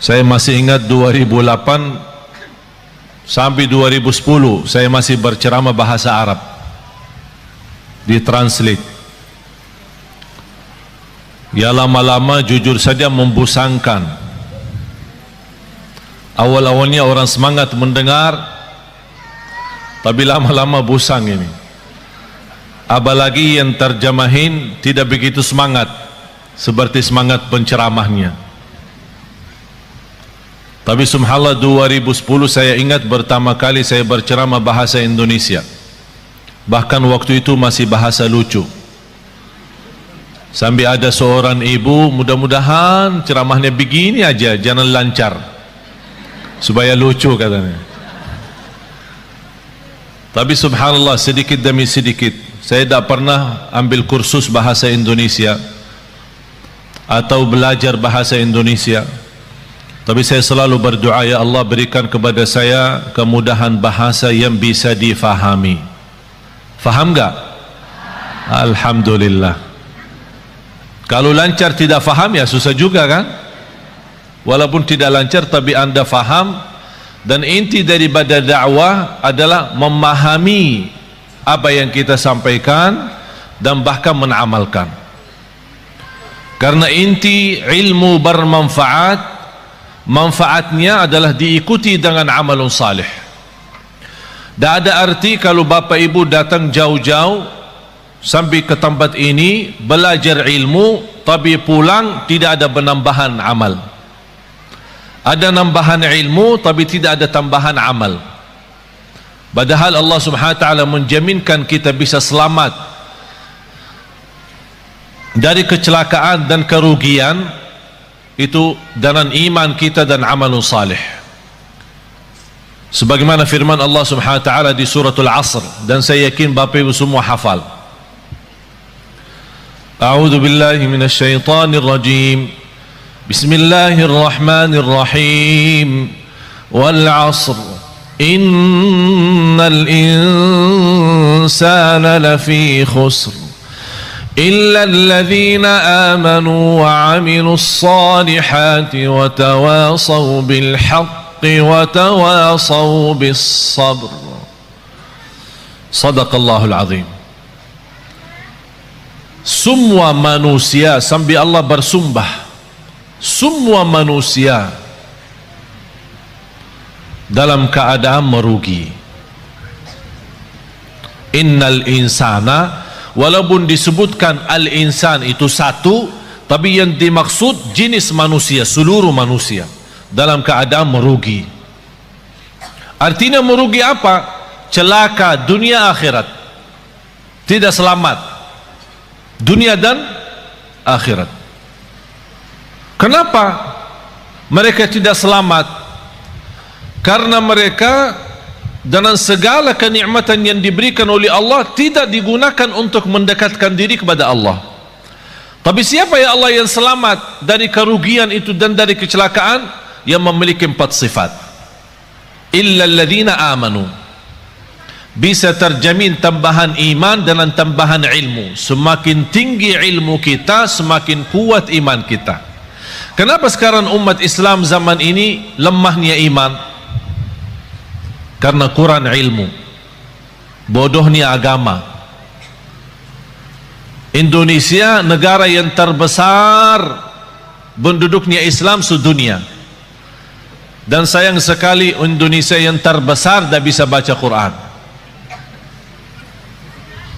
Saya masih ingat 2008 sampai 2010 saya masih berceramah bahasa Arab, ditranslate. Ya lama-lama jujur saja membosankan. Awal-awalnya orang semangat mendengar, tapi lama-lama bosan ini. Apalagi yang terjemahin tidak begitu semangat seperti semangat penceramahnya. Tapi subhanallah 2010 saya ingat pertama kali saya berceramah bahasa Indonesia. Bahkan waktu itu masih bahasa lucu. Sampai ada seorang ibu, mudah-mudahan ceramahnya begini aja, jangan lancar, supaya lucu katanya. Tapi subhanallah sedikit demi sedikit, saya tidak pernah ambil kursus bahasa Indonesia atau belajar bahasa Indonesia. Tapi saya selalu berdoa, ya Allah berikan kepada saya kemudahan bahasa yang bisa difahami. Faham enggak? Alhamdulillah. Kalau lancar tidak faham ya susah juga kan? Walaupun tidak lancar tapi anda faham. Dan inti daripada dakwah adalah memahami apa yang kita sampaikan dan bahkan menamalkan. Karena inti ilmu bermanfaat, manfaatnya adalah diikuti dengan amalun salih. Tak ada arti kalau bapa ibu datang jauh-jauh sampai ke tempat ini belajar ilmu tapi pulang tidak ada penambahan amal. Ada nambahan ilmu tapi tidak ada tambahan amal. Padahal Allah Subhanahu wa taala menjaminkan kita bisa selamat dari kecelakaan dan kerugian itu dengan iman kita dan amalun salih. Sebagaimana firman Allah Subhanahu wa taala di suratul Asr, dan saya yakin Bapak Ibu semua hafal. A'udzu billahi minasy syaithanir rajim. Bismillahirrahmanirrahim. Wal 'asr. Innal insana lafi khusr. Illa alladhina amanu wa 'amilus salihati wa tawasaw bil haqqi wa tawasaw bis sabr. Shadaqallahul azim. Semua manusia, sampai Allah bersumpah, semua manusia dalam keadaan merugi. Innal insana, walaupun disebutkan al-insan itu satu, tapi yang dimaksud jenis manusia, seluruh manusia dalam keadaan merugi. Artinya merugi apa? Celaka dunia akhirat, tidak selamat dunia dan akhirat. Kenapa mereka tidak selamat? Karena mereka dengan segala kenikmatan yang diberikan oleh Allah tidak digunakan untuk mendekatkan diri kepada Allah. Tapi siapa ya Allah yang selamat dari kerugian itu dan dari kecelakaan? Yang memiliki 4 sifat. Illa alladhina amanu. Bisa terjamin tambahan iman dengan tambahan ilmu. Semakin tinggi ilmu kita, semakin kuat iman kita. Kenapa sekarang umat Islam zaman ini lemahnya iman? Karena kurang ilmu, bodohnya agama. Indonesia negara yang terbesar penduduknya Islam sedunia, dan sayang sekali Indonesia yang terbesar tidak bisa baca Quran.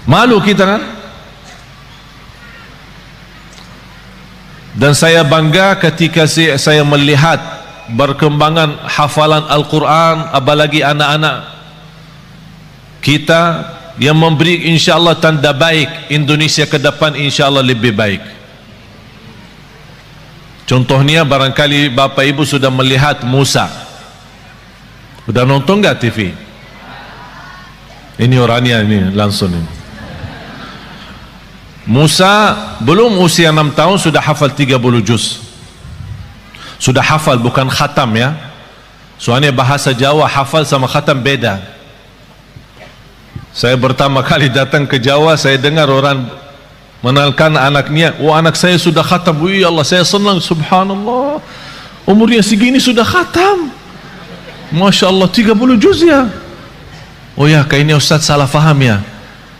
Malu kita kan? Dan saya bangga ketika saya melihat berkembangan hafalan Al-Quran, apalagi anak-anak kita yang memberi insyaAllah tanda baik. Indonesia ke depan insyaAllah lebih baik. Contohnya barangkali Bapak Ibu sudah melihat Musa. Sudah nonton gak TV? Ini orangnya ini langsung ini. Musa belum usia 6 tahun sudah hafal 30 juz. Sudah hafal, bukan khatam ya. Soalnya bahasa Jawa hafal sama khatam beda. Saya pertama kali datang ke Jawa, saya dengar orang mengenalkan anaknya, "Oh, anak saya sudah khatam." Wih Allah, saya senang, subhanallah. umurnya segini sudah khatam. Masya Allah, 30 juz ya. Oh ya, kayaknya Ustaz salah faham ya,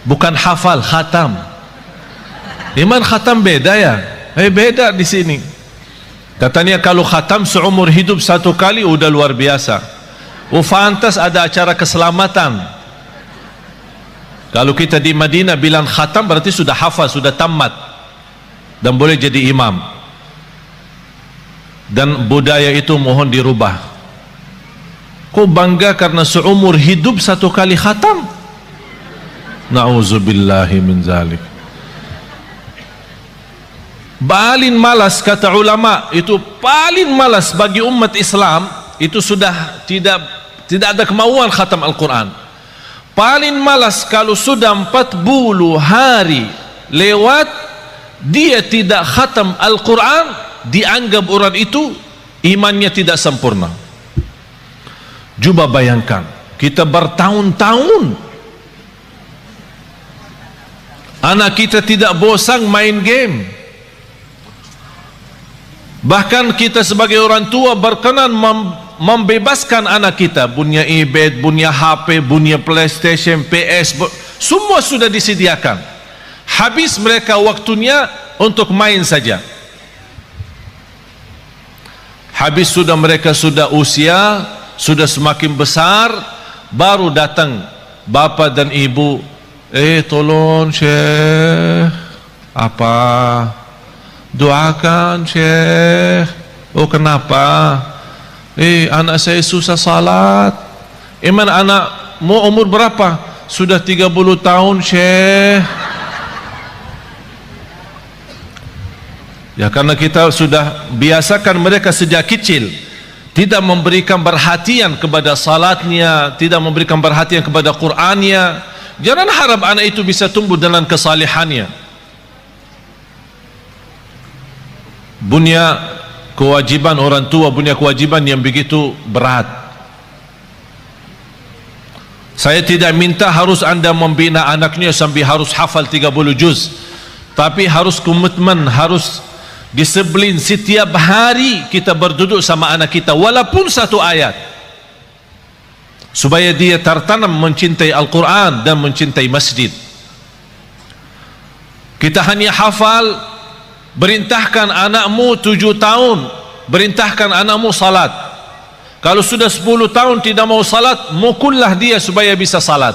bukan hafal, khatam. Iman khatam beda ya? Beda di sini. Katanya kalau khatam seumur hidup satu kali udah luar biasa. Fantas ada acara keselamatan. Kalau kita di Madinah bilang khatam berarti sudah hafal, sudah tamat dan boleh jadi imam. Dan budaya itu mohon dirubah. Kok bangga karena seumur hidup satu kali khatam? Na'udzubillahi min zalik. Paling malas, kata ulama, itu paling malas bagi umat Islam itu sudah tidak ada kemauan khatam Al-Quran. Paling malas kalau sudah 40 hari lewat dia tidak khatam Al-Quran, dianggap orang itu imannya tidak sempurna. Coba bayangkan, kita bertahun-tahun anak kita tidak bosan main game. Bahkan kita sebagai orang tua berkenan membebaskan anak kita, punya iPad, punya HP, punya PlayStation, PS, semua sudah disediakan. Habis mereka waktunya untuk main saja. Habis sudah mereka sudah usia, sudah semakin besar, baru datang bapa dan ibu, tolong Syekh, apa? Doakan Syekh. Oh kenapa? Anak saya susah salat. Iman anak mau umur berapa? Sudah 30 tahun Syekh. Ya karena kita sudah biasakan mereka sejak kecil tidak memberikan perhatian kepada salatnya, tidak memberikan perhatian kepada Qur'annya. Jangan harap anak itu bisa tumbuh dalam kesalihannya. Punya kewajiban orang tua, punya kewajiban yang begitu berat. Saya tidak minta harus anda membina anaknya sampai harus hafal 30 juz, tapi harus komitmen, harus disiplin. Setiap hari kita berduduk sama anak kita walaupun satu ayat, supaya dia tertanam mencintai Al-Quran dan mencintai masjid. Kita hanya hafal. Berintahkan anakmu 7 tahun, berintahkan anakmu salat. Kalau sudah 10 tahun tidak mau salat, mukullah dia supaya bisa salat.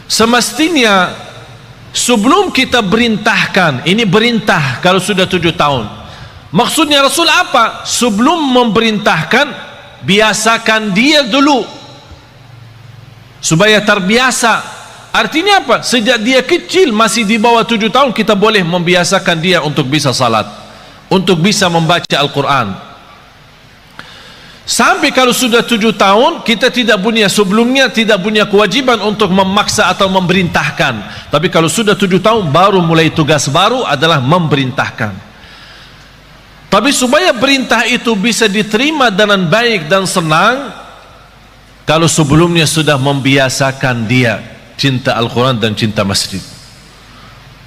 Semestinya sebelum kita berintahkan, ini berintah kalau sudah 7 tahun. Maksudnya Rasul apa? Sebelum memerintahkan, biasakan dia dulu supaya terbiasa. Artinya apa? Sejak dia kecil, masih di bawah 7 tahun, kita boleh membiasakan dia untuk bisa salat, untuk bisa membaca Al-Quran. Sampai kalau sudah 7 tahun, kita tidak punya, sebelumnya tidak punya kewajiban untuk memaksa atau memerintahkan. Tapi kalau sudah 7 tahun, baru mulai tugas baru adalah memerintahkan. Tapi supaya perintah itu bisa diterima dengan baik dan senang, kalau sebelumnya sudah membiasakan dia cinta Al-Quran dan cinta masjid,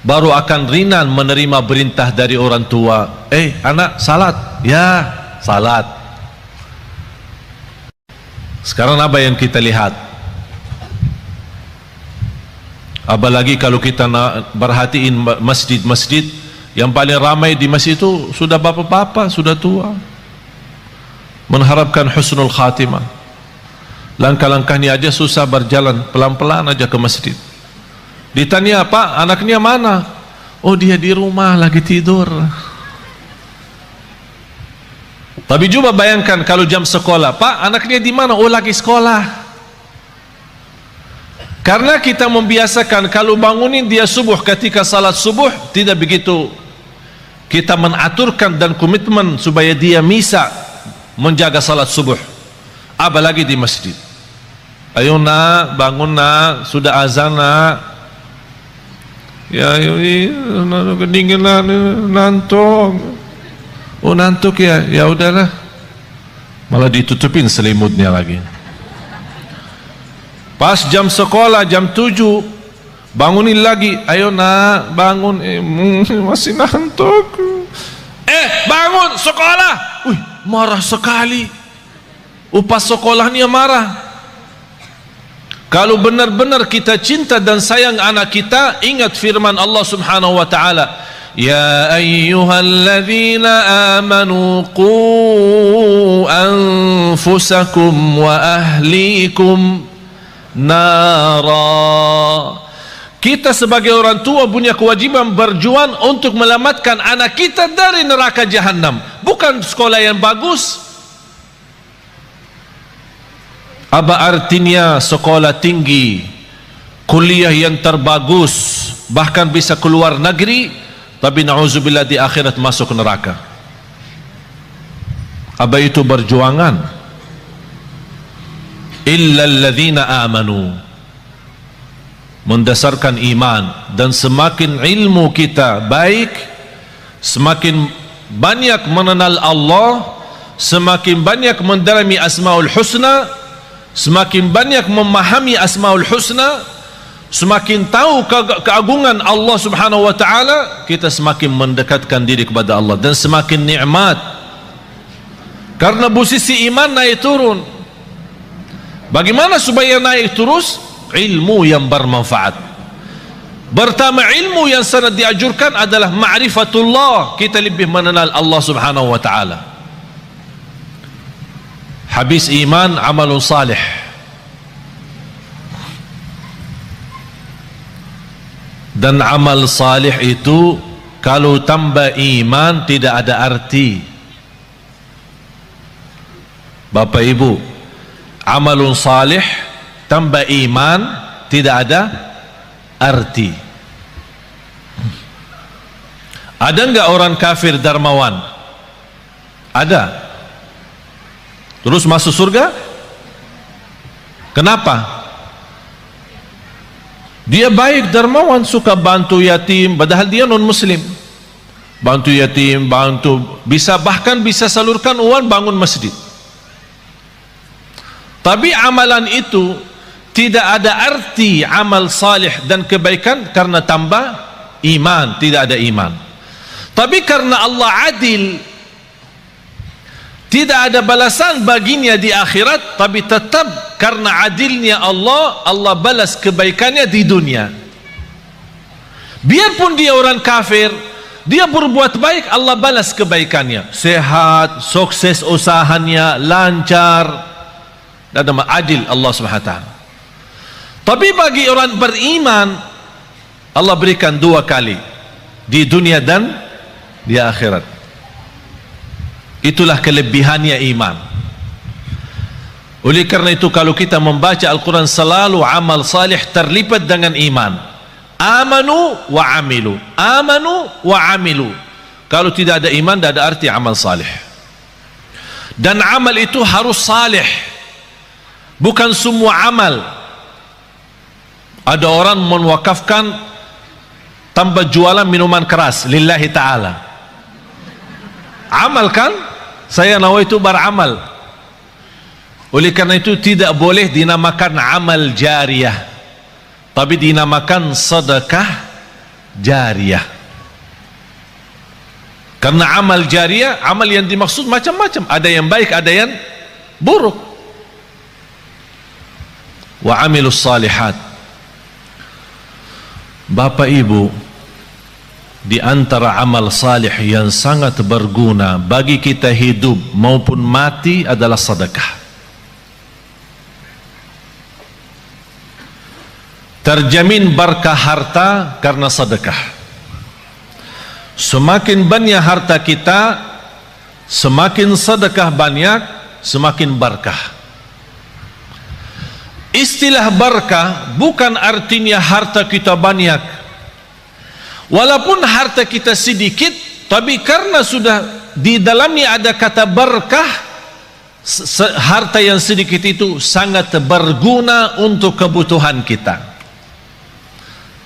baru akan ringan menerima perintah dari orang tua. Anak salat, ya salat. Sekarang apa yang kita lihat? Apalagi kalau kita perhatiin masjid-masjid, yang paling ramai di masjid itu sudah bapak-bapak, sudah tua, mengharapkan husnul khatimah. Langkah-langkahnya aja susah berjalan, pelan-pelan aja ke masjid. Ditanya, Pak, anaknya mana? Oh, dia di rumah lagi tidur. Tapi coba bayangkan kalau jam sekolah, Pak, anaknya di mana? Oh, lagi sekolah. Karena kita membiasakan kalau bangunin dia subuh, ketika salat subuh tidak begitu kita menaturkan dan komitmen supaya dia bisa menjaga salat subuh, apalagi di masjid. Ayo nak, bangun nak, sudah azan nak. Ya, kedinginan, nantuk. Oh nantuk ya, ya udahlah. Malah ditutupin selimutnya lagi. Pas jam sekolah jam 7, bangunin lagi. Ayo nak, bangun. Masih nantuk. bangun sekolah. Marah sekali. Upas sekolahnya marah. Kalau benar-benar kita cinta dan sayang anak kita, ingat firman Allah Subhanahu wa taala, ya ayyuhalladzina amanu qu anfusakum wa ahlikum nara. Kita sebagai orang tua punya kewajiban berjuang untuk menyelamatkan anak kita dari neraka jahanam. Bukan sekolah yang bagus. Apa artinya sekolah tinggi, kuliah yang terbagus, bahkan bisa keluar negeri, tapi na'udzubillah di akhirat masuk neraka? Apa itu berjuangan? Illa alladzina amanu, mendasarkan iman. Dan semakin ilmu kita baik, semakin banyak mengenal Allah, semakin banyak mendalami Asmaul Husna, semakin banyak memahami Asmaul Husna, semakin tahu keagungan Allah Subhanahu wa taala, kita semakin mendekatkan diri kepada Allah dan semakin nikmat. Karena posisi iman naik turun. Bagaimana supaya naik terus? Ilmu yang bermanfaat. Pertama, ilmu yang sangat dianjurkan adalah ma'rifatullah. Kita lebih mengenal Allah Subhanahu wa taala. Habis iman, amalun salih. Dan amal salih itu kalau tambah iman tidak ada arti. Bapak Ibu, amalun salih tambah iman tidak ada arti. Ada enggak orang kafir dermawan? Ada. Terus masuk surga? Kenapa? Dia baik, dermawan, suka bantu yatim, padahal dia non muslim. Bantu yatim, bahkan bisa salurkan uang bangun masjid. Tapi amalan itu tidak ada arti amal salih dan kebaikan karena tambah iman, tidak ada iman. Tapi karena Allah adil, tidak ada balasan baginya di akhirat, tapi tetap karena adilnya Allah, Allah balas kebaikannya di dunia. Biarpun dia orang kafir, dia berbuat baik, Allah balas kebaikannya. Sehat, sukses usahanya, lancar, dan adil Allah SWT. Tapi bagi orang beriman, Allah berikan 2 kali, di dunia dan di akhirat. Itulah kelebihannya iman. Oleh karena itu kalau kita membaca Al-Quran, selalu amal salih terlibat dengan iman. Amanu wa amilu, amanu wa amilu. Kalau tidak ada iman, tidak ada arti amal salih. Dan amal itu harus salih, bukan semua amal. Ada orang mewakafkan tanpa jualan minuman keras lillahi ta'ala. Amal kan? Saya nawaitu beramal. Oleh karena itu tidak boleh dinamakan amal jariyah, tapi dinamakan sedekah jariyah. Karena amal jariyah, amal yang dimaksud macam-macam, ada yang baik, ada yang buruk. Wa amilus salihat. Bapak Ibu, di antara amal salih yang sangat berguna bagi kita hidup maupun mati adalah sedekah. Terjamin berkah harta karena sedekah. Semakin banyak harta kita, semakin sedekah banyak, semakin berkah. Istilah berkah bukan artinya harta kita banyak. Walaupun harta kita sedikit, tapi karena sudah di dalamnya ada kata berkah, harta yang sedikit itu sangat berguna untuk kebutuhan kita.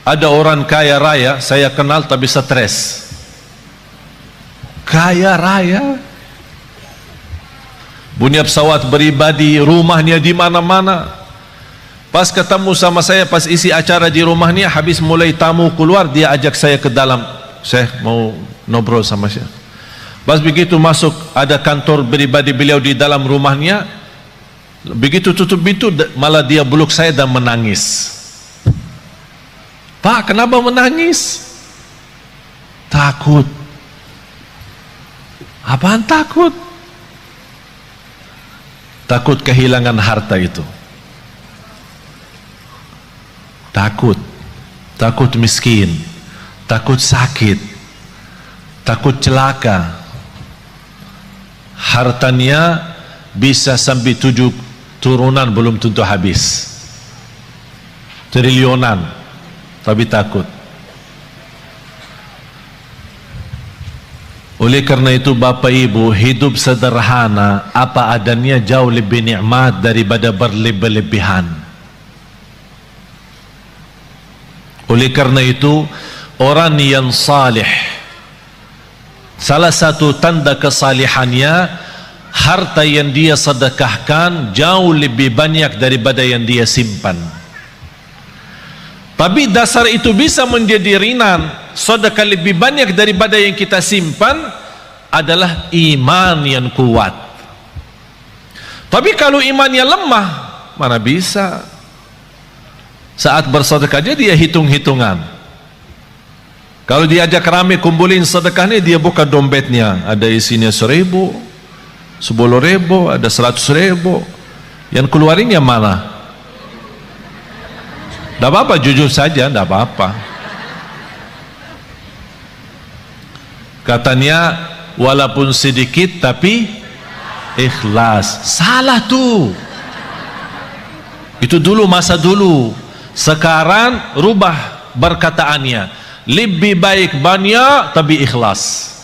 Ada orang kaya raya saya kenal tapi stres. Kaya raya, punya pesawat pribadi, rumahnya di mana-mana. Pas ketemu sama saya, pas isi acara di rumahnya, habis mulai tamu keluar, dia ajak saya ke dalam. Saya mau ngobrol sama saya. Pas begitu masuk, ada kantor pribadi beliau di dalam rumahnya. Begitu tutup pintu, malah dia peluk saya dan menangis. Pak, kenapa menangis? Takut. Apaan takut? Takut kehilangan harta itu. Takut miskin, takut sakit, takut celaka. Hartanya bisa sampai 7 turunan belum tentu habis, triliunan, tapi takut. Oleh karena itu Bapak Ibu, hidup sederhana apa adanya jauh lebih nikmat daripada berlebih-lebihan. Oleh karena itu orang yang salih, salah satu tanda kesalihannya, harta yang dia sedekahkan jauh lebih banyak daripada yang dia simpan. Tapi dasar itu bisa menjadi ringan, sedekah lebih banyak daripada yang kita simpan, adalah iman yang kuat. Tapi kalau imannya lemah, mana bisa? Saat bersedekah dia hitung-hitungan. Kalau diajak rame kumpulin sedekahnya, dia buka dompetnya, ada isinya 1.000, 10.000, ada 100.000. Yang keluarin yang mana? Tidak apa-apa, jujur saja, tidak apa-apa. Katanya walaupun sedikit tapi ikhlas. Salah tuh. Itu dulu, masa dulu. Sekarang rubah perkataannya, lebih baik banyak tapi ikhlas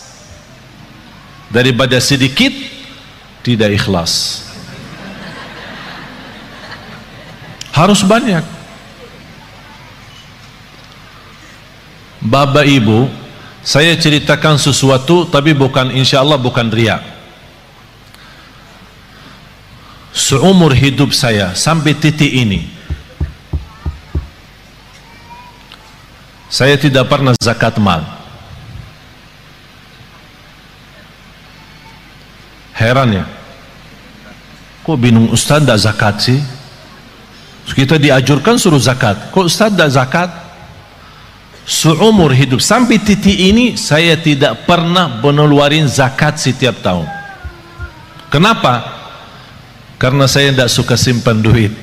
daripada sedikit tidak ikhlas. Harus banyak. Bapak Ibu, saya ceritakan sesuatu, tapi bukan, insya Allah bukan riak. Seumur hidup saya sampai titik ini, saya tidak pernah zakat mal. Heran ya, kok bingung Ustaz tidak zakat sih? Kita diajurkan suruh zakat, kok Ustaz tidak zakat? Seumur hidup sampai titik ini saya tidak pernah mengeluarkan zakat setiap tahun. Kenapa? Karena saya tidak suka simpan duit.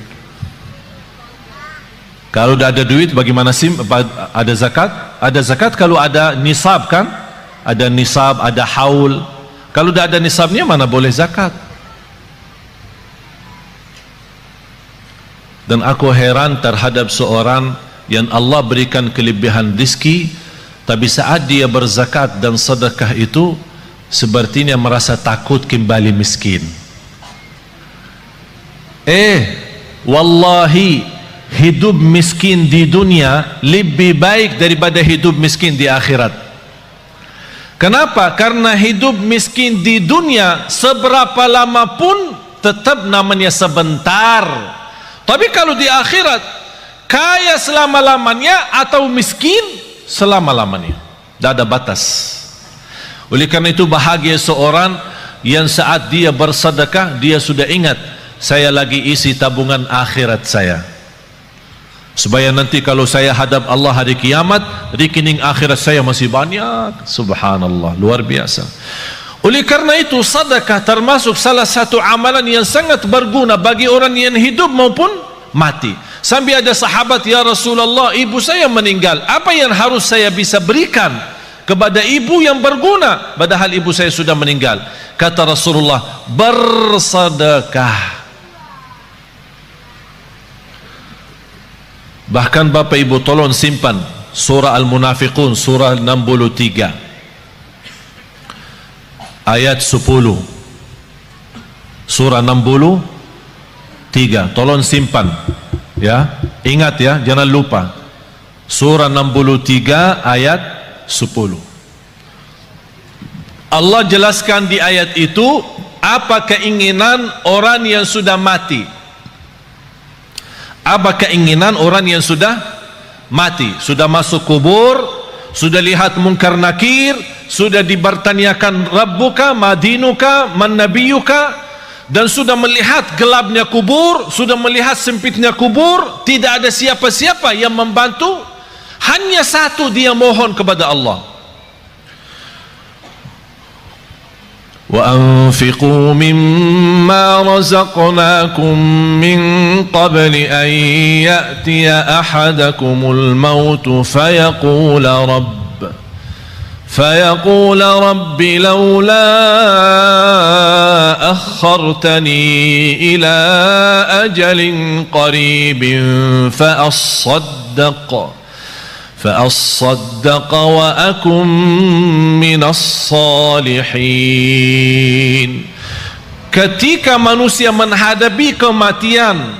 Kalau tidak ada duit, bagaimana ada zakat? Ada zakat kalau ada nisab, kan? Ada nisab, ada haul. Kalau tidak ada nisabnya, mana boleh zakat? Dan aku heran terhadap seorang yang Allah berikan kelebihan rezeki, tapi saat dia berzakat dan sedekah itu sepertinya merasa takut kembali miskin. Wallahi, hidup miskin di dunia lebih baik daripada hidup miskin di akhirat. Kenapa? Karena hidup miskin di dunia seberapa lama pun tetap namanya sebentar. Tapi kalau di akhirat, kaya selama-lamanya atau miskin selama-lamanya, tidak ada batas. Oleh karena itu bahagia seorang yang saat dia bersedekah, dia sudah ingat, saya lagi isi tabungan akhirat saya, supaya nanti kalau saya hadap Allah hari kiamat, rekening akhirat saya masih banyak. Subhanallah, luar biasa. Oleh karena itu sedekah termasuk salah satu amalan yang sangat berguna bagi orang yang hidup maupun mati. Sampai ada sahabat, ya Rasulullah, ibu saya meninggal, apa yang harus saya bisa berikan kepada ibu yang berguna, padahal ibu saya sudah meninggal? Kata Rasulullah, bersedekah. Bahkan Bapak Ibu tolong simpan surah Al-Munafiqun, surah 63 ayat 10. Surah 63, tolong simpan ya, ingat ya, jangan lupa. Surah 63 ayat 10. Allah jelaskan di ayat itu apa keinginan orang yang sudah mati. Apa keinginan orang yang sudah mati, sudah masuk kubur, sudah lihat mungkar nakir, sudah dibertanyakan Rabbuka, Madinuka, Man Nabiyuka, dan sudah melihat gelapnya kubur, sudah melihat sempitnya kubur, tidak ada siapa-siapa yang membantu, hanya satu dia mohon kepada Allah. وَأَنْفِقُوا مِمَّا رَزَقْنَاكُمْ مِنْ قَبْلِ أَنْ يَأْتِيَ أَحَدَكُمُ الْمَوْتُ فيقول رب لولا أخرتني إلى أجل قريب فأصدق وأكن من الصالحين. Ketika manusia menghadapi kematian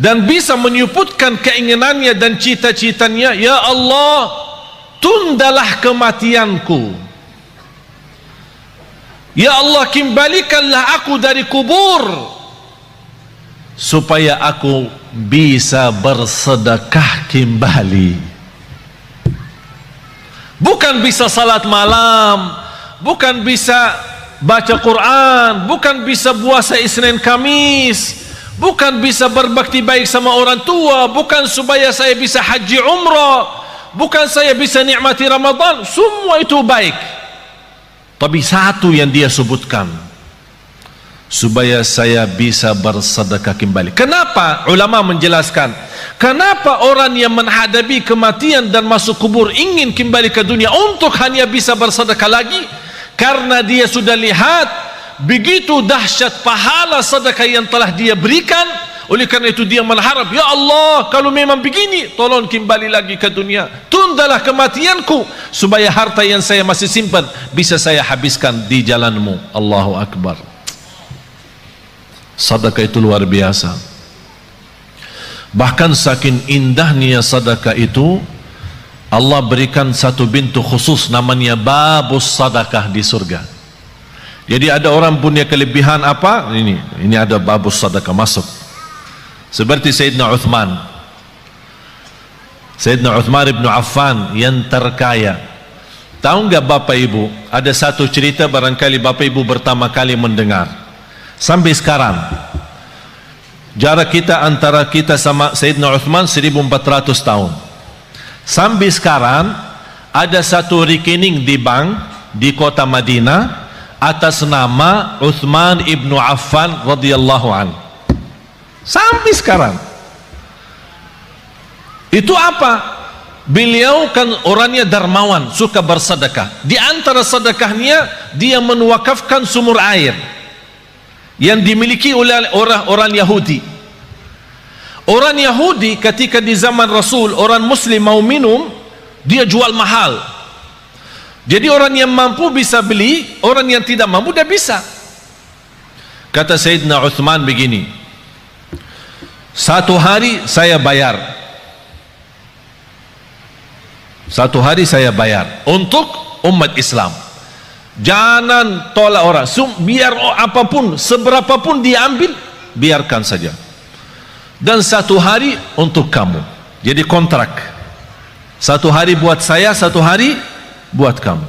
dan bisa menyebutkan keinginannya dan cita-citanya, ya Allah, tundalah kematianku, ya Allah, kembalikanlah aku dari kubur supaya aku bisa bersedekah kembali. Bukan bisa salat malam, bukan bisa baca Quran, bukan bisa puasa Isnin Kamis, bukan bisa berbakti baik sama orang tua, bukan supaya saya bisa haji umrah, bukan saya bisa nikmati Ramadan. Semua itu baik, tapi satu yang dia sebutkan, supaya saya bisa bersedekah kembali. Kenapa? Ulama menjelaskan, kenapa orang yang menghadapi kematian dan masuk kubur ingin kembali ke dunia untuk hanya bisa bersedekah lagi? Karena dia sudah lihat begitu dahsyat pahala sedekah yang telah dia berikan. Oleh karena itu dia mengharap, ya Allah, kalau memang begini, tolong kembali lagi ke dunia, tundalah kematianku supaya harta yang saya masih simpan bisa saya habiskan di jalanmu. Allahu Akbar. Sedekah itu luar biasa. Bahkan saking indahnya sedekah itu, Allah berikan satu pintu khusus namanya babus sedekah di surga. Jadi ada orang punya kelebihan apa? Ini ada babus sedekah masuk. Seperti Sayyidina Uthman ibn Affan yang terkaya. Tahu enggak Bapak Ibu, ada satu cerita barangkali Bapak Ibu pertama kali mendengar. Sampai sekarang jarak kita antara kita sama Sayyidina Uthman 1400 tahun. Sampai sekarang ada satu rekening di bank di kota Madinah atas nama Uthman ibn Affan radhiyallahu an. Sampai sekarang. Itu apa? Beliau kan orangnya dermawan, suka bersedekah. Di antara sedekahnya dia menwakafkan sumur air yang dimiliki oleh orang Yahudi. Orang Yahudi ketika di zaman Rasul, orang Muslim mau minum, dia jual mahal. Jadi orang yang mampu bisa beli, orang yang tidak mampu tidak bisa. Kata Sayyidina Uthman begini, satu hari saya bayar untuk umat Islam. Jangan tolak orang, biar apapun, seberapapun diambil, biarkan saja. Dan satu hari untuk kamu. Jadi kontrak, satu hari buat saya, satu hari buat kamu.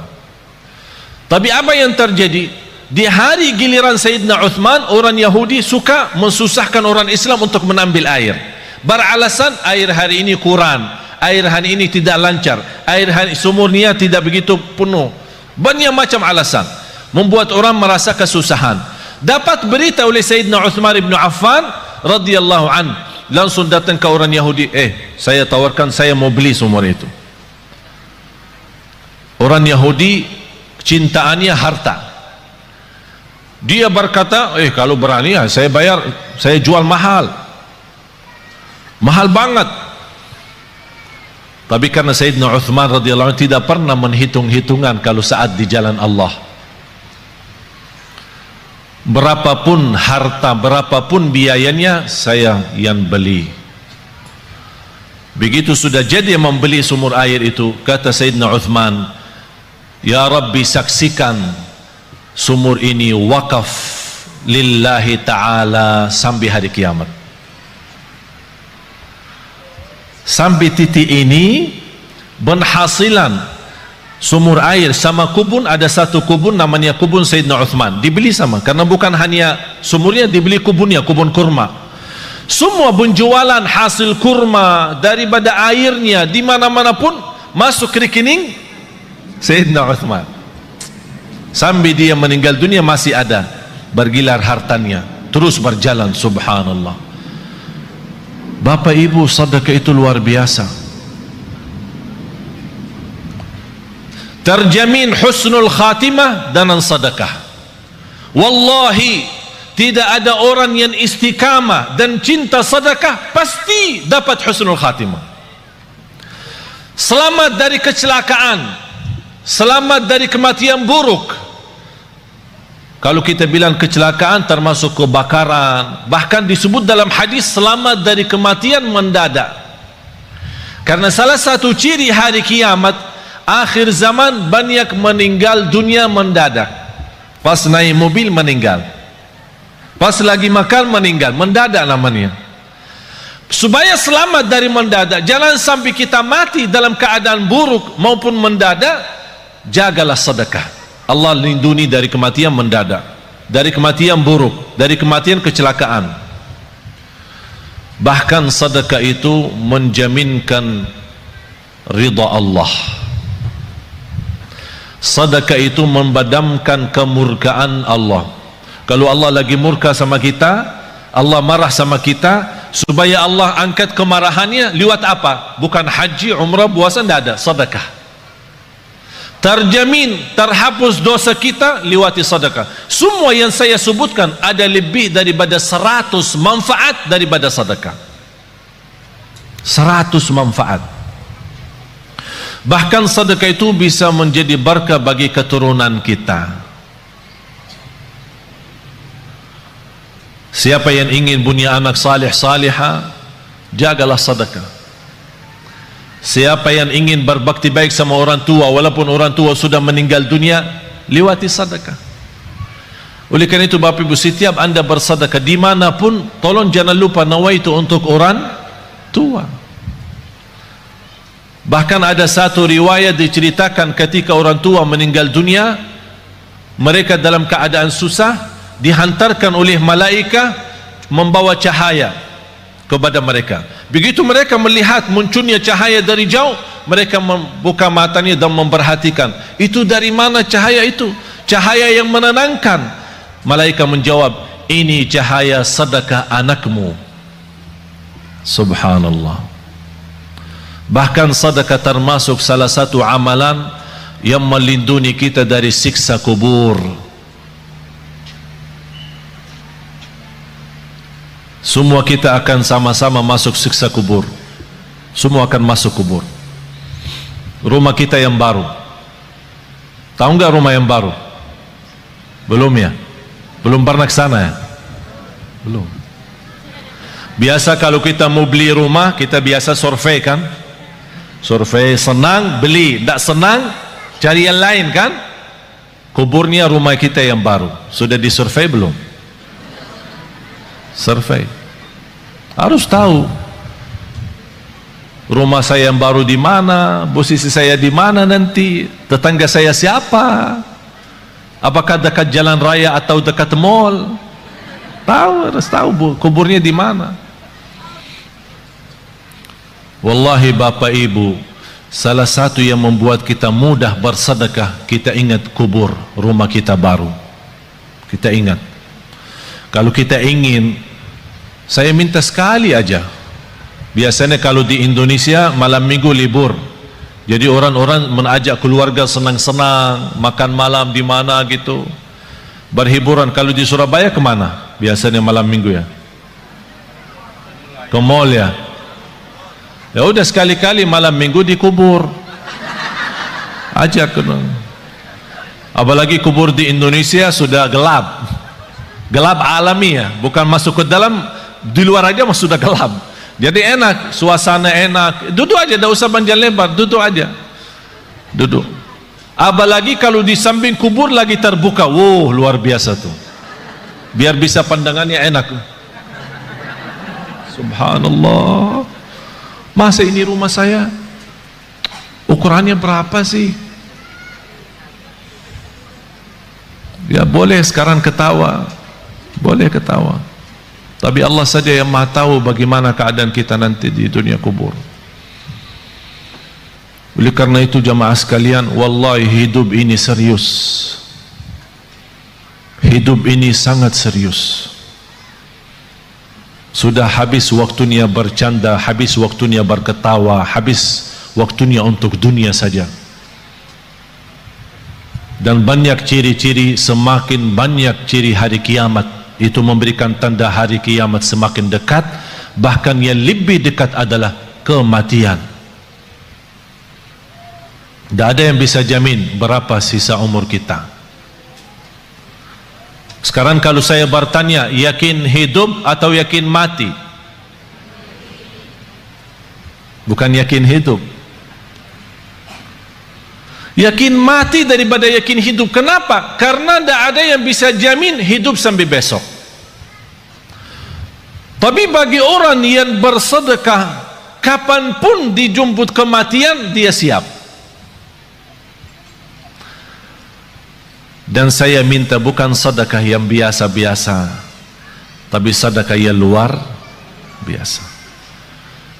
Tapi apa yang terjadi? Di hari giliran Sayyidina Uthman, orang Yahudi suka mensusahkan orang Islam untuk menambil air, beralasan air hari ini kurang, air hari ini tidak lancar, air hari sumurnya tidak begitu penuh. Banyak macam alasan membuat orang merasa kesusahan. Dapat berita oleh Sayyidina Uthman ibn Affan radhiyallahu an, langsung datang ke orang Yahudi, saya tawarkan, saya mau beli sumur itu. Orang Yahudi cintaannya harta. Dia berkata, kalau berani ya saya bayar, saya jual mahal banget. Tapi karena Sayyidina Uthman radhiyallahu anhu tidak pernah menghitung-hitungan kalau saat di jalan Allah, berapapun harta, berapapun biayanya, saya yang beli. Begitu sudah jadi membeli sumur air itu, kata Sayyidina Uthman, ya Rabbi, saksikan sumur ini wakaf lillahi ta'ala sampai hari kiamat. Sampai titik ini penghasilan sumur air sama kubun, ada satu kubun namanya kubun Sayyidina Uthman, dibeli sama, karena bukan hanya sumurnya, dibeli kubunnya, kubun kurma. Semua penjualan hasil kurma daripada airnya di mana-mana pun masuk ke rekening Sayyidina Uthman. Sampai dia meninggal dunia masih ada bergilar hartanya, terus berjalan. Subhanallah. Bapak Ibu, sedekah itu luar biasa. Terjamin husnul khatimah dengan sedekah. Wallahi, tidak ada orang yang istiqamah dan cinta sedekah pasti dapat husnul khatimah. Selamat dari kecelakaan, selamat dari kematian buruk. Kalau kita bilang kecelakaan termasuk kebakaran, bahkan disebut dalam hadis selamat dari kematian mendadak. Karena salah satu ciri hari kiamat, akhir zaman, banyak meninggal dunia mendadak. Pas naik mobil meninggal, pas lagi makan meninggal, mendadak namanya. Supaya selamat dari mendadak, jangan sampai kita mati dalam keadaan buruk maupun mendadak, jagalah sedekah. Allah lindungi dari kematian mendadak, dari kematian buruk, dari kematian kecelakaan. Bahkan sedekah itu menjaminkan ridha Allah. Sedekah itu membadamkan kemurkaan Allah. Kalau Allah lagi murka sama kita, Allah marah sama kita, supaya Allah angkat kemarahannya lewat apa? Bukan haji, umrah, puasa, tidak ada, sedekah. Terjamin terhapus dosa kita lewati sedekah. Semua yang saya sebutkan ada lebih daripada 100 manfaat daripada sedekah. 100 manfaat. Bahkan sedekah itu bisa menjadi berkah bagi keturunan kita. Siapa yang ingin punya anak salih salihah, jagalah sedekah. Siapa yang ingin berbakti baik sama orang tua, walaupun orang tua sudah meninggal dunia, lewati sedekah. Oleh karena itu Bapak Ibu, setiap anda bersedekah dimanapun, tolong jangan lupa nawaitu untuk orang tua. Bahkan ada satu riwayat diceritakan ketika orang tua meninggal dunia, mereka dalam keadaan susah, dihantarkan oleh malaikat membawa cahaya kepada mereka. Begitu mereka melihat munculnya cahaya dari jauh, mereka membuka matanya dan memperhatikan, itu dari mana cahaya itu? Cahaya yang menenangkan. Malaikat menjawab, ini cahaya sedekah anakmu. Subhanallah. Bahkan sedekah termasuk salah satu amalan yang melindungi kita dari siksa kubur. Semua kita akan sama-sama masuk siksa kubur. Semua akan masuk kubur. Rumah kita yang baru, tahu nggak rumah yang baru? Belum ya? Belum pernah ke sana ya? Belum. Biasa kalau kita mau beli rumah, kita biasa survei kan? Survei, senang beli, tidak senang cari yang lain kan? Kuburnya rumah kita yang baru. Sudah disurvei belum? Survei. Harus tahu rumah saya yang baru di mana, posisi saya di mana nanti, tetangga saya siapa, apakah dekat jalan raya atau dekat mall. Tahu, harus tahu kuburnya di mana. Wallahi Bapak Ibu, salah satu yang membuat kita mudah bersedekah, kita ingat kubur rumah kita baru. Kita ingat. Kalau kita ingin, saya minta sekali aja. Biasanya kalau di Indonesia malam minggu libur, jadi orang-orang mengajak keluarga senang-senang, makan malam di mana gitu, berhiburan. Kalau di Surabaya kemana? Biasanya malam minggu ya? Ke mall ya? Ya udah sekali-kali malam minggu di kubur. Ajak. Apalagi kubur di Indonesia sudah gelap. Gelap alami ya, bukan masuk ke dalam, di luar aja sudah gelap. Jadi enak, suasana enak. Duduk aja, tidak usah panjang lebar, duduk aja. Duduk. Apalagi kalau di samping kubur lagi terbuka, wow, luar biasa tuh. Biar bisa pandangannya enak. Subhanallah. Masa ini rumah saya ukurannya berapa sih? Ya boleh sekarang ketawa, boleh ketawa, tapi Allah saja yang maha tahu bagaimana keadaan kita nanti di dunia kubur. Oleh karena itu jamaah sekalian, wallahi hidup ini serius, hidup ini sangat serius. Sudah habis waktunya bercanda, habis waktunya berketawa, habis waktunya untuk dunia saja. Dan banyak ciri-ciri, semakin banyak ciri hari kiamat, itu memberikan tanda hari kiamat semakin dekat. Bahkan yang lebih dekat adalah kematian. Tidak ada yang bisa jamin berapa sisa umur kita. Sekarang kalau saya bertanya, yakin hidup atau yakin mati? Bukan yakin hidup, yakin mati daripada yakin hidup. Kenapa? Karena tidak ada yang bisa jamin hidup sampai besok. Tapi bagi orang yang bersedekah, kapanpun dijemput kematian, dia siap. Dan saya minta bukan sedekah yang biasa-biasa, tapi sedekah yang luar biasa.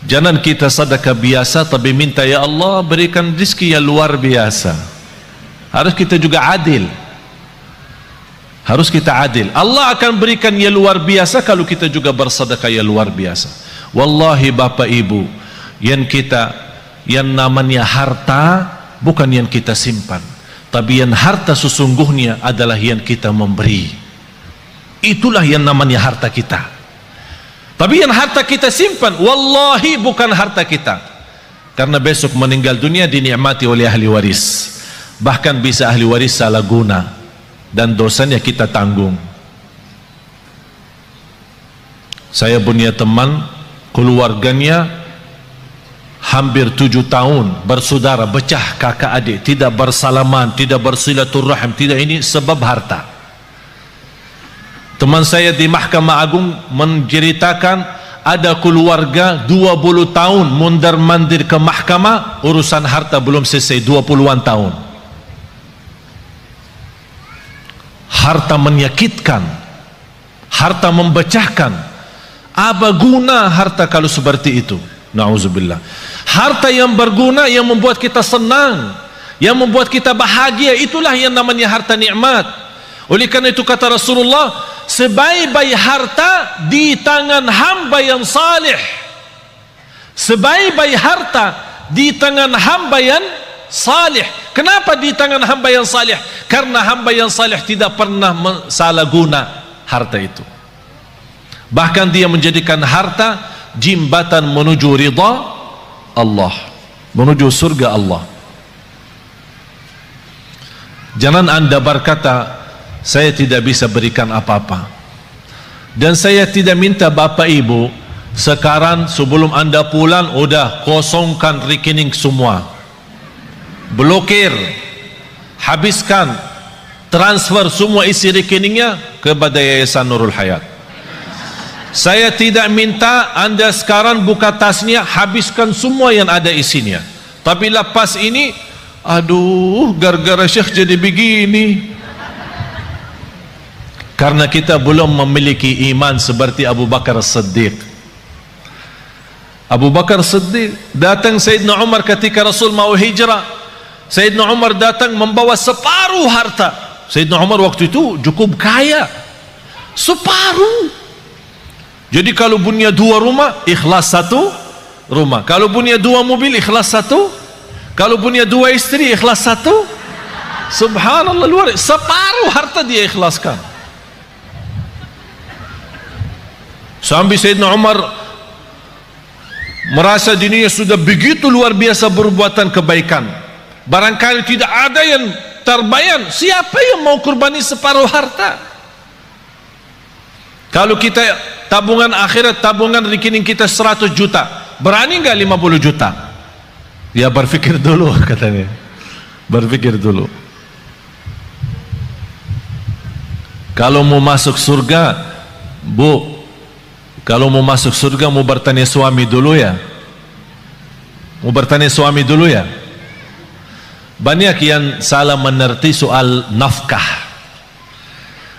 Jangan kita sedekah biasa tapi minta, ya Allah berikan rezeki yang luar biasa. Harus kita juga adil, harus kita adil. Allah akan berikan yang luar biasa kalau kita juga bersedekah yang luar biasa. Wallahi Bapak Ibu, yang namanya harta bukan yang kita simpan, tapi yang harta sesungguhnya adalah yang kita memberi. Itulah yang namanya harta kita. Tapi yang harta kita simpan, wallahi bukan harta kita. Karena besok meninggal dunia dinikmati oleh ahli waris. Bahkan bisa ahli waris salah guna, dan dosanya kita tanggung. Saya punya teman, keluarganya hampir 7 tahun bersaudara, pecah kakak adik, tidak bersalaman, tidak bersilaturahim, tidak, ini sebab harta. Teman saya di Mahkamah Agung menceritakan ada keluarga 20 tahun mondar-mandir ke mahkamah, urusan harta belum selesai, 20-an tahun. Harta menyakitkan, harta memecahkan. Apa guna harta kalau seperti itu? Na'udzubillah. Harta yang berguna, yang membuat kita senang, yang membuat kita bahagia, itulah yang namanya harta nikmat. Oleh karena itu kata Rasulullah, sebaik-baik harta di tangan hamba yang salih. Sebaik-baik harta di tangan hamba yang salih. Kenapa di tangan hamba yang salih? Karena hamba yang salih tidak pernah salah guna harta itu. Bahkan dia menjadikan harta jembatan menuju ridha Allah, menuju surga Allah. Jangan anda berkata, saya tidak bisa berikan apa-apa. Dan saya tidak minta Bapak Ibu sekarang sebelum anda pulang udah kosongkan rekening semua, blokir, habiskan, transfer semua isi rekeningnya kepada Yayasan Nurul Hayat. Saya tidak minta anda sekarang buka tasnya, habiskan semua yang ada isinya. Tapi lepas ini, aduh, gara-gara Syekh jadi begini. Karena kita belum memiliki iman seperti Abu Bakar Siddiq. Abu Bakar Siddiq datang Sayyidina Umar ketika Rasul mau hijrah. Sayyidina Umar datang membawa separuh harta. Sayyidina Umar waktu itu cukup kaya, separuh. Jadi kalau punya 2 rumah, ikhlas 1 rumah. Kalau punya 2 mobil, ikhlas 1. Kalau punya 2 istri, ikhlas 1. Subhanallah, luar biasa. Separuh harta dia ikhlaskan. Sampai Sayyidina Umar merasa dirinya sudah begitu luar biasa berbuatan kebaikan. Barangkali tidak ada yang terbayang, siapa yang mau kurbani separuh harta? Kalau kita tabungan akhirat, tabungan rekening kita 100 juta, berani nggak 50 juta? Ya berpikir dulu, katanya. Berpikir dulu. Kalau mau masuk surga, Bu, kalau mau masuk surga mau bertanya suami dulu ya. Mau bertanya suami dulu ya. Banyak yang salah mengerti soal nafkah.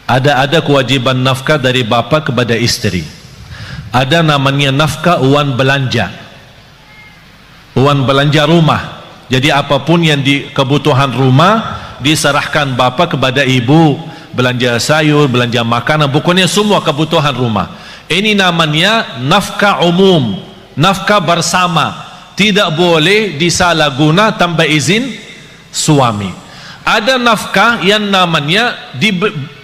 Ada kewajiban nafkah dari bapa kepada istri. Ada namanya nafkah uang belanja, uang belanja rumah. Jadi apapun yang di kebutuhan rumah diserahkan bapa kepada ibu, belanja sayur, belanja makanan, pokoknya semua kebutuhan rumah. Ini namanya nafkah umum, nafkah bersama, tidak boleh disalahguna tanpa izin suami. Ada nafkah yang namanya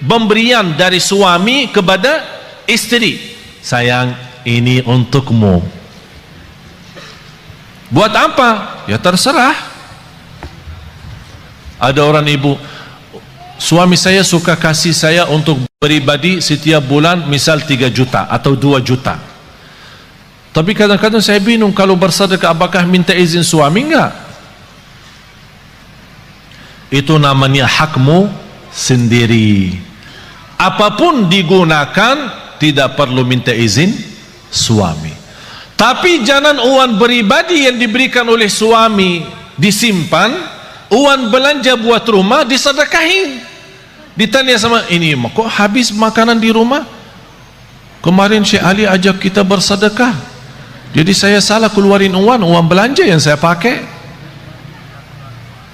pemberian dari suami kepada istri. Sayang, ini untukmu. Buat apa? Ya terserah. Ada orang ibu, suami saya suka kasih saya untuk pribadi setiap bulan misal 3 juta atau 2 juta. Tapi kadang-kadang saya bingung, kalau bersedekah apakah minta izin suami? Enggak. Itu namanya hakmu sendiri. Apapun digunakan tidak perlu minta izin suami. Tapi jangan uang pribadi yang diberikan oleh suami disimpan, uang belanja buat rumah disedekahin. Ditanya sama ini, kok habis makanan di rumah? Kemarin Syekh Ali ajak kita bersedekah, jadi saya salah keluarin uang belanja yang saya pakai.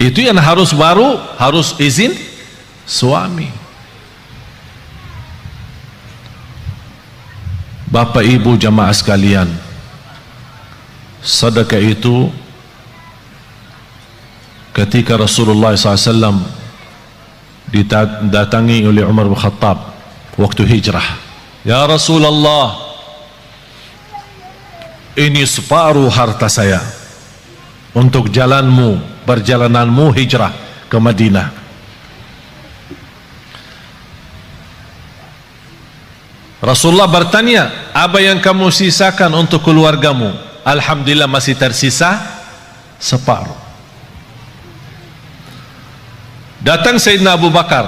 Itu yang harus izin suami. Bapak ibu jamaah sekalian, sedekah itu ketika Rasulullah SAW didatangi oleh Umar bin Khattab waktu hijrah, ya Rasulullah, ini separuh harta saya untuk perjalananmu hijrah ke Madinah. Rasulullah bertanya, apa yang kamu sisakan untuk keluargamu? Alhamdulillah masih tersisa separuh. Datang Sayyidina Abu Bakar,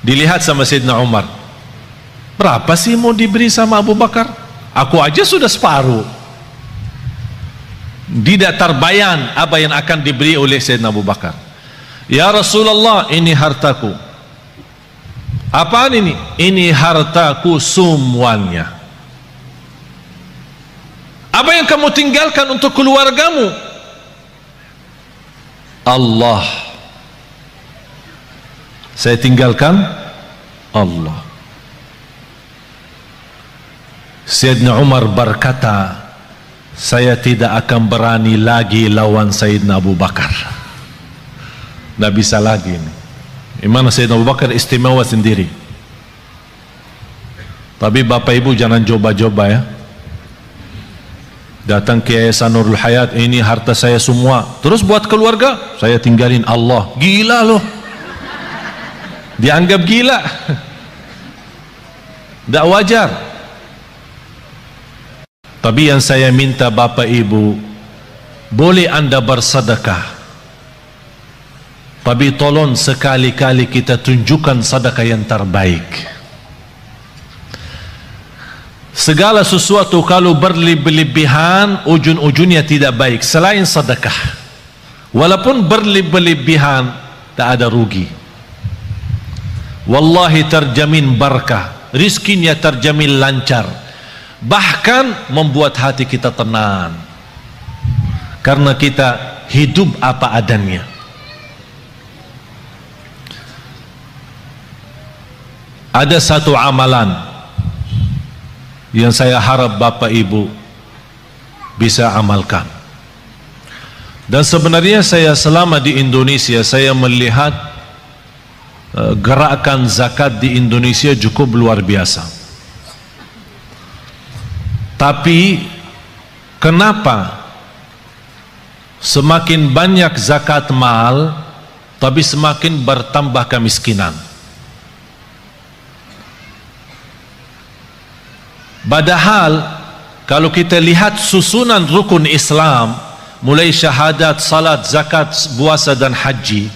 dilihat sama Sayyidina Umar, berapa sih mau diberi sama Abu Bakar? Aku aja sudah separuh. Tidak terbayang apa yang akan diberi oleh Sayyidina Abu Bakar. Ya Rasulullah, ini hartaku. Apaan ini? Ini hartaku semuanya. Apa yang kamu tinggalkan untuk keluargamu? Allah. Saya tinggalkan Allah. Sayyidina Umar berkata, saya tidak akan berani lagi lawan Sayyidina Abu Bakar. Tidak bisa lagi ini. Imana Sayyidina Abu Bakar istimewa sendiri. Tapi bapak ibu jangan coba-coba ya. Datang ke Yayasan Nurul Hayat, ini harta saya semua, terus buat keluarga saya tinggalin Allah. Gila loh. Dianggap gila. Tidak wajar. Tapi yang saya minta bapak ibu, boleh anda bersedekah, tapi tolong sekali-kali kita tunjukkan sedekah yang terbaik. Segala sesuatu kalau berlebihan ujung-ujungnya tidak baik selain sedekah. Walaupun berlebihan tak ada rugi. Wallahi terjamin barakah, rizkinya terjamin lancar, bahkan membuat hati kita tenang karena kita hidup apa adanya. Ada satu amalan yang saya harap bapak ibu bisa amalkan. Dan sebenarnya saya selama di Indonesia, saya melihat gerakan zakat di Indonesia cukup luar biasa. Tapi kenapa semakin banyak zakat mal, tapi semakin bertambah kemiskinan? Padahal kalau kita lihat susunan rukun Islam, mulai syahadat, salat, zakat, puasa dan haji,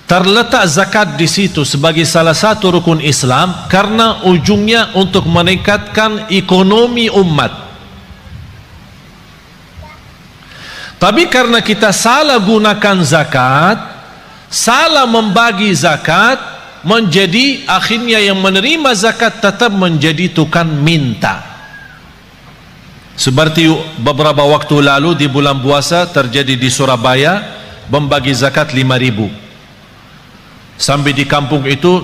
terletak zakat di situ sebagai salah satu rukun Islam karena ujungnya untuk meningkatkan ekonomi umat. Tapi karena kita salah gunakan zakat, salah membagi zakat, menjadi akhirnya yang menerima zakat tetap menjadi tukang minta. Seperti beberapa waktu lalu di bulan puasa terjadi di Surabaya, membagi zakat 5.000. Sampai di kampung itu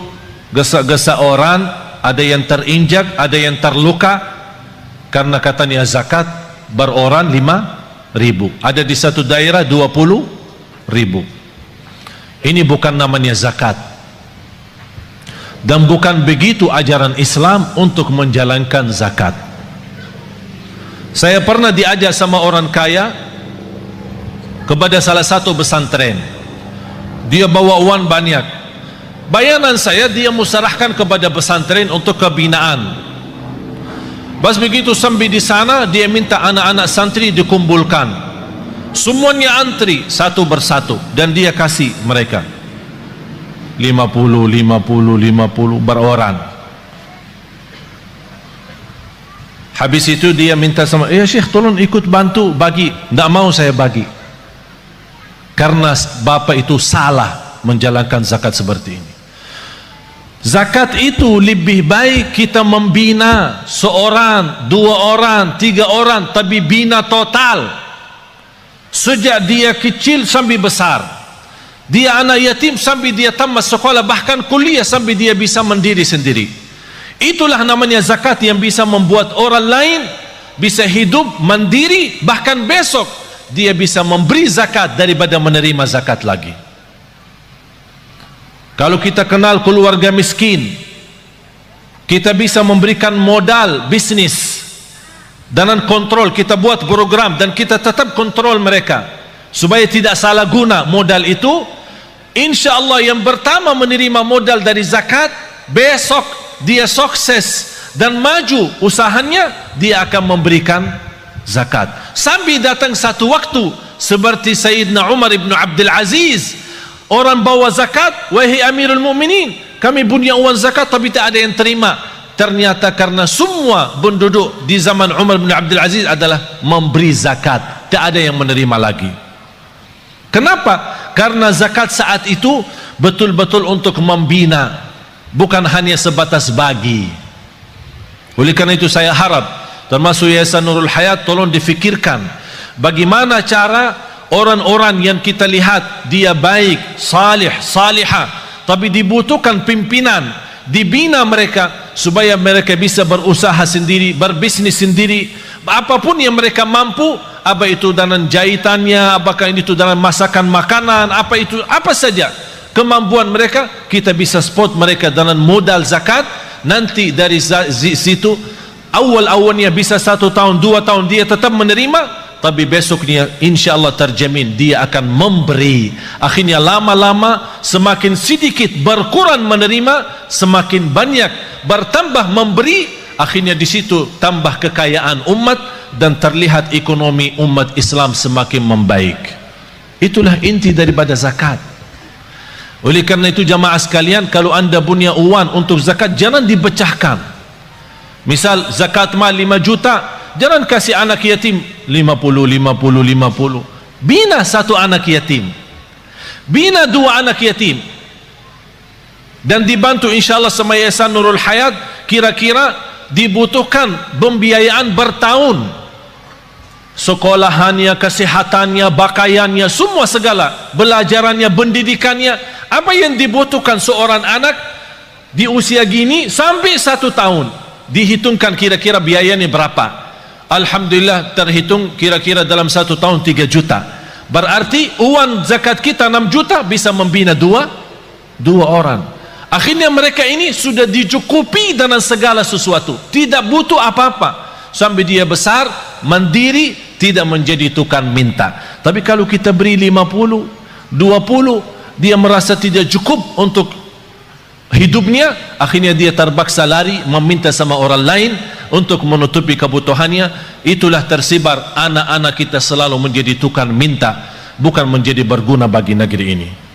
gesa-gesa orang, ada yang terinjak, ada yang terluka karena katanya zakat beroran 5.000. Ada di satu daerah 20.000. Ini bukan namanya zakat, dan bukan begitu ajaran Islam untuk menjalankan zakat. Saya pernah diajak sama orang kaya kepada salah satu pesantren. Dia bawa uang banyak. Bayanan saya, dia musarahkan kepada pesantren untuk kebinaan. Pas begitu sampai di sana, dia minta anak-anak santri dikumpulkan. Semuanya antri satu persatu dan dia kasih mereka 50 beroran. Habis itu dia minta sama, ya Syekh tolong ikut bantu bagi. Tidak mau saya bagi, karena bapak itu salah menjalankan zakat seperti ini. Zakat itu lebih baik kita membina seorang, 2 orang, 3 orang, tapi bina total sejak dia kecil sampai besar. Dia anak yatim sampai dia tamat sekolah, bahkan kuliah, sampai dia bisa mandiri sendiri. Itulah namanya zakat yang bisa membuat orang lain bisa hidup mandiri, bahkan besok dia bisa memberi zakat daripada menerima zakat lagi. Kalau kita kenal keluarga miskin, kita bisa memberikan modal bisnis dengan kontrol. Kita buat program dan kita tetap kontrol mereka supaya tidak salah guna modal itu. Insya Allah yang pertama menerima modal dari zakat, besok dia sukses dan maju usahanya, dia akan memberikan zakat. Sampai datang satu waktu seperti Sayyidina Umar ibn Abdul Aziz, orang bawa zakat, wahai Amirul Mukminin, kami punya uang zakat tapi tak ada yang terima. Ternyata karena semua penduduk di zaman Umar bin Abdul Aziz adalah memberi zakat, tak ada yang menerima lagi. Kenapa? Karena zakat saat itu betul-betul untuk membina, bukan hanya sebatas bagi. Oleh karena itu saya harap termasuk Yayasan Nurul Hayat, tolong difikirkan bagaimana cara orang-orang yang kita lihat dia baik, salih, salihah, tapi dibutuhkan pimpinan, dibina mereka supaya mereka bisa berusaha sendiri, berbisnis sendiri, apapun yang mereka mampu, apa itu dalam jahitannya, apakah itu dalam masakan makanan, apa itu, apa saja kemampuan mereka, kita bisa support mereka dengan modal zakat. Nanti dari situ awal-awalnya bisa 1 tahun 2 tahun dia tetap menerima, tapi besoknya insya Allah terjamin dia akan memberi. Akhirnya lama-lama semakin sedikit berkurang menerima, semakin banyak bertambah memberi. Akhirnya di situ tambah kekayaan umat dan terlihat ekonomi umat Islam semakin membaik. Itulah inti daripada zakat. Oleh karena itu jamaah sekalian, kalau anda punya uang untuk zakat, jangan dipecahkan. Misal zakat mal 5 juta, jangan kasih anak yatim 50. Bina 1 anak yatim, bina 2 anak yatim, dan dibantu insyaAllah sama Yayasan Nurul Hayat. Kira-kira dibutuhkan pembiayaan bertahun, sekolahannya, kesehatannya, pakaiannya, semua segala, belajarannya, pendidikannya. Apa yang dibutuhkan seorang anak di usia gini sampai 1 tahun, dihitungkan kira-kira biayanya berapa. Alhamdulillah terhitung kira-kira dalam 1 tahun 3 juta. Berarti uang zakat kita 6 juta bisa membina 2 orang. Akhirnya mereka ini sudah dicukupi dengan segala sesuatu, tidak butuh apa-apa, sampai dia besar mandiri, tidak menjadi tukang minta. Tapi kalau kita beri 50, 20, dia merasa tidak cukup untuk hidupnya, akhirnya dia terpaksa lari meminta sama orang lain untuk menutupi kebutuhannya. Itulah tersebar anak-anak kita selalu menjadi tukang minta, bukan menjadi berguna bagi negeri ini.